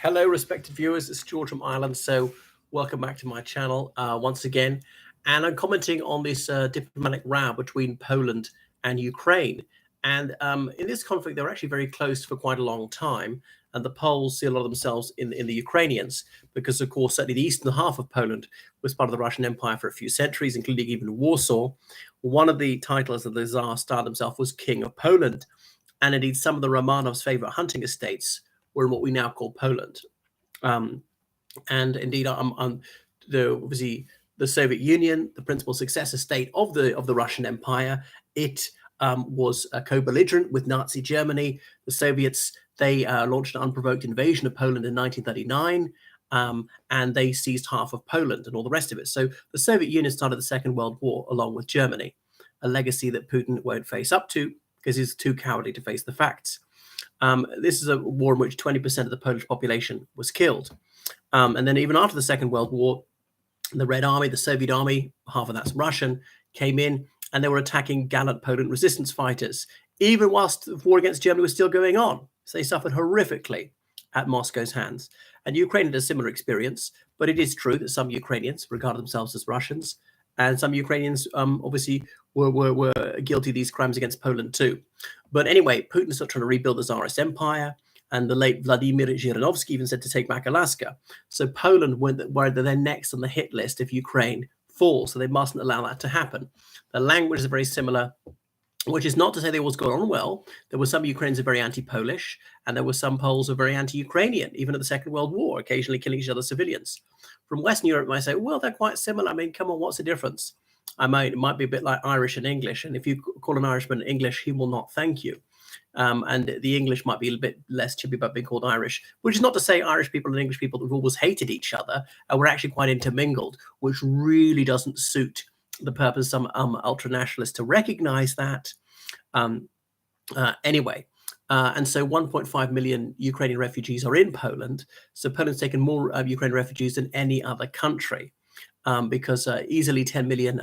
Hello, respected viewers. It's George from Ireland. So, welcome back to my channel once again. And I'm commenting on this diplomatic row between Poland and Ukraine. And in this conflict, they were actually very close for quite a long time. And the Poles see a lot of themselves in the Ukrainians, because, of course, certainly the eastern half of Poland was part of the Russian Empire for a few centuries, including even Warsaw. One of the titles that the Tsar styled himself was King of Poland. And indeed, some of the Romanovs' favorite hunting estates were in what we now call Poland. And indeed, obviously the Soviet Union, the principal successor state of the Russian Empire, it was a co-belligerent with Nazi Germany. The Soviets, they launched an unprovoked invasion of Poland in 1939, and they seized half of Poland and all the rest of it. So the Soviet Union started the Second World War along with Germany, a legacy that Putin won't face up to because he's too cowardly to face the facts. This is a war in which 20% of the Polish population was killed. And then even after the Second World War, the Red Army, the Soviet Army, half of that's Russian, came in and they were attacking gallant Poland resistance fighters, even whilst the war against Germany was still going on. So they suffered horrifically at Moscow's hands. And Ukraine had a similar experience, but it is true that some Ukrainians regard themselves as Russians, and some Ukrainians obviously were guilty of these crimes against Poland too. But anyway, Putin's still trying to rebuild the Tsarist Empire, and the late Vladimir Zhirinovsky even said to take back Alaska. So Poland were they're next on the hit list if Ukraine falls, so they mustn't allow that to happen. The language is very similar, which is not to say they always got on well. There were some Ukrainians who were very anti-Polish, and there were some Poles who were very anti-Ukrainian, even at the Second World War, occasionally killing each other's civilians. From Western Europe, I say, well, they're quite similar. I mean, come on, what's the difference? It might be a bit like Irish and English, and if you call an Irishman English, he will not thank you. And the English might be a little bit less chippy about being called Irish, which is not to say Irish people and English people have always hated each other and were actually quite intermingled, which really doesn't suit the purpose of some ultra-nationalists to recognize that. Anyway, and so 1.5 million Ukrainian refugees are in Poland. So Poland's taken more Ukrainian refugees than any other country, because easily 10 million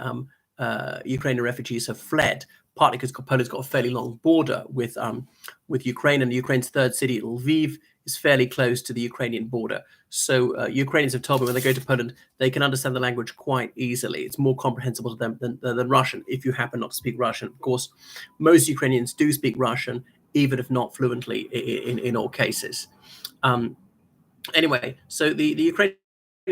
Ukrainian refugees have fled, partly because Poland's got a fairly long border with Ukraine, and Ukraine's third city, Lviv, is fairly close to the Ukrainian border. So Ukrainians have told me when they go to Poland, they can understand the language quite easily. It's more comprehensible to them than Russian, if you happen not to speak Russian. Of course, most Ukrainians do speak Russian, even if not fluently in all cases. Anyway, so the Ukrainians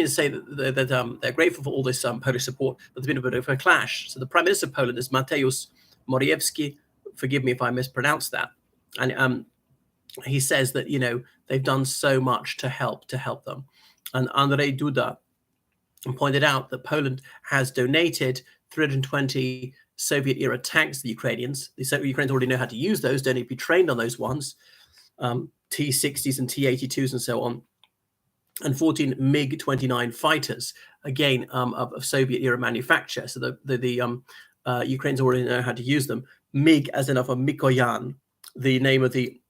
say that they're grateful for all this Polish support, but there's been a bit of a clash. So the Prime Minister of Poland is Mateusz Morawiecki. Forgive me if I mispronounce that. And he says that, you know, they've done so much to help them. And Andrzej Duda pointed out that Poland has donated 320 Soviet-era tanks to the Ukrainians. The Ukrainians already know how to use those, don't need to be trained on those ones, T-60s and T-82s and so on, and 14 MiG-29 fighters, again, of Soviet-era manufacture. So the Ukrainians already know how to use them. MiG, as enough of Mikoyan, the name of the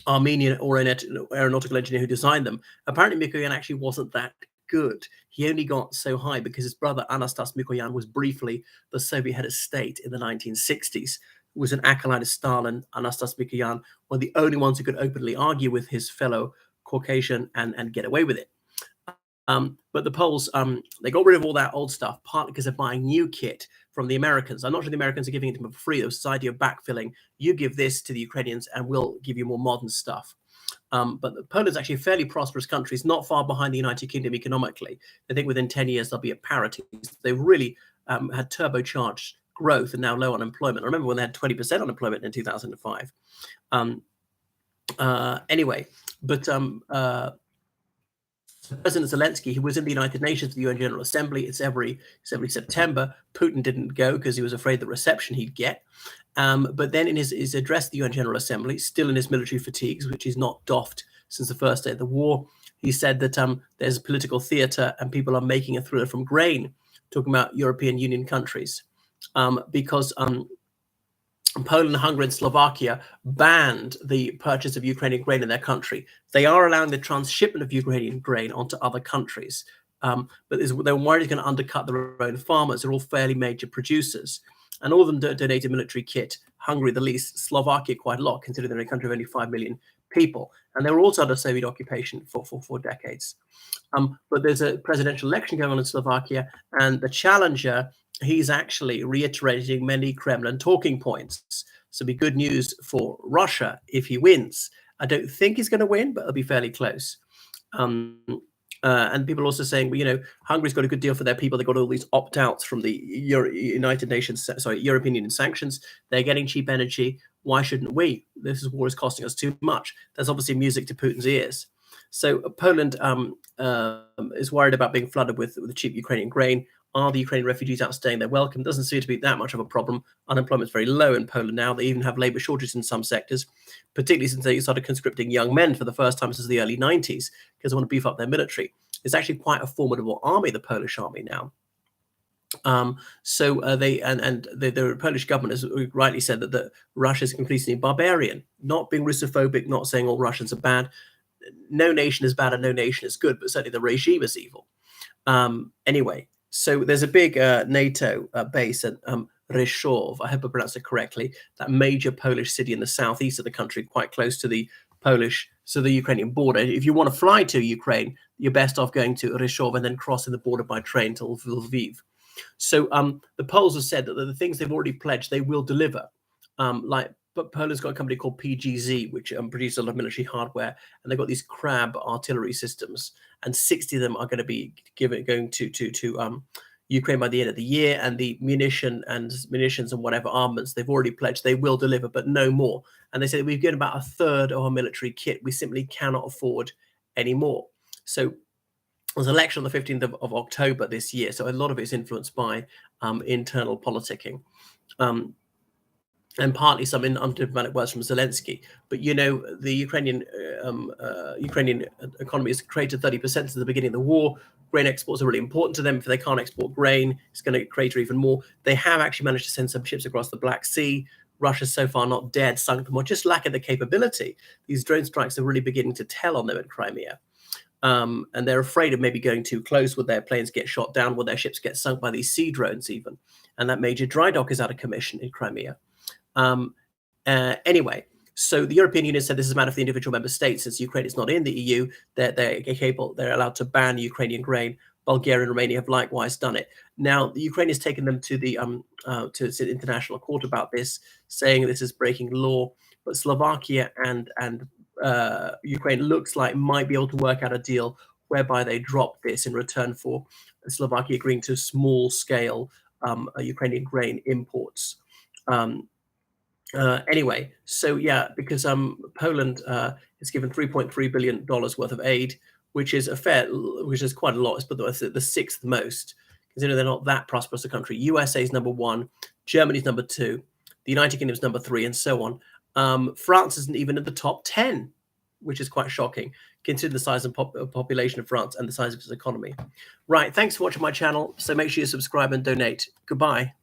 Armenian aeronautical engineer who designed them. Apparently, Mikoyan actually wasn't that good. He only got so high because his brother Anastas Mikoyan was briefly the Soviet head of state in the 1960s. Who was an acolyte of Stalin. Anastas Mikoyan, one of the only ones who could openly argue with his fellow Caucasian and get away with it. But the Poles, they got rid of all that old stuff, partly because they're buying new kit from the Americans. I'm not sure the Americans are giving it to them for free. There was this idea of backfilling. You give this to the Ukrainians and we'll give you more modern stuff. But Poland's actually a fairly prosperous country. It's not far behind the United Kingdom economically. I think within 10 years, they'll be at parity. They've really had turbocharged growth and now low unemployment. I remember when they had 20% unemployment in 2005. Anyway, but President Zelensky, who was in the United Nations, the UN General Assembly, it's every September. Putin didn't go because he was afraid the reception he'd get. But then in his address to the UN General Assembly, still in his military fatigues, which he's not doffed since the first day of the war, he said that there's political theater and people are making a thriller from grain, talking about European Union countries, because Poland, Hungary, and Slovakia banned the purchase of Ukrainian grain in their country. They are allowing the transshipment of Ukrainian grain onto other countries, but they're worried it's going to undercut their own farmers. They're all fairly major producers, and all of them donated military kit. Hungary the least, Slovakia quite a lot, considering they're a country of only 5 million people, and they were also under Soviet occupation for decades. But there's a presidential election going on in Slovakia, and the challenger, he's actually reiterating many Kremlin talking points. So it'll be good news for Russia if he wins. I don't think he's going to win, but it'll be fairly close. Um, and people are also saying, well, you know, Hungary's got a good deal for their people. They've got all these opt-outs from the United Nations, sorry, European Union sanctions. They're getting cheap energy. Why shouldn't we? This war is costing us too much. There's obviously music to Putin's ears. So Poland is worried about being flooded with cheap Ukrainian grain. Are the Ukrainian refugees outstaying their welcome? Doesn't seem to be that much of a problem. Unemployment's very low in Poland now. They even have labor shortages in some sectors, particularly since they started conscripting young men for the first time since the early 90s because they want to beef up their military. It's actually quite a formidable army, the Polish army now. The Polish government has rightly said that Russia is completely barbarian, not being Russophobic, not saying all Russians are bad. No nation is bad and no nation is good, but certainly the regime is evil. Anyway, so there's a big NATO base at Rzeszów, I hope I pronounced it correctly, that major Polish city in the southeast of the country, quite close to the Ukrainian border. If you want to fly to Ukraine, you're best off going to Rzeszów and then crossing the border by train to Lviv. So the Poles have said that the things they've already pledged, they will deliver. But Poland's got a company called PGZ, which produces a lot of military hardware, and they've got these Crab artillery systems, and 60 of them are going to be going to Ukraine by the end of the year. And the munitions and whatever armaments they've already pledged, they will deliver, but no more. And they say we've given about a third of our military kit. We simply cannot afford any more. So there's an election on the 15th of October this year, so a lot of it is influenced by internal politicking. And partly some undiplomatic words from Zelensky. But, you know, the Ukrainian economy has created 30% since the beginning of the war. Grain exports are really important to them. If they can't export grain, it's going to crater even more. They have actually managed to send some ships across the Black Sea. Russia's so far not dead, sunk them, or just lacking the capability. These drone strikes are really beginning to tell on them in Crimea. And they're afraid of maybe going too close. Will their planes get shot down? Will their ships get sunk by these sea drones even? And that major dry dock is out of commission in Crimea. Anyway, so the European Union said this is a matter for the individual member states. Since Ukraine is not in the EU, they're allowed to ban Ukrainian grain. Bulgaria and Romania have likewise done it. Now, the Ukraine has taken them to the international court about this, saying this is breaking law. But Slovakia and Ukraine looks like might be able to work out a deal whereby they drop this in return for Slovakia agreeing to small-scale Ukrainian grain imports. Anyway, so yeah, because Poland is given $3.3 billion worth of aid, which is quite a lot. It's the sixth most, considering they're not that prosperous a country. USA is number 1, Germany's number 2, the United Kingdom's number 3, and so on. France isn't even in the top 10, which is quite shocking, considering the size and population of France and the size of its economy. Right, thanks for watching my channel. So make sure you subscribe and donate. Goodbye.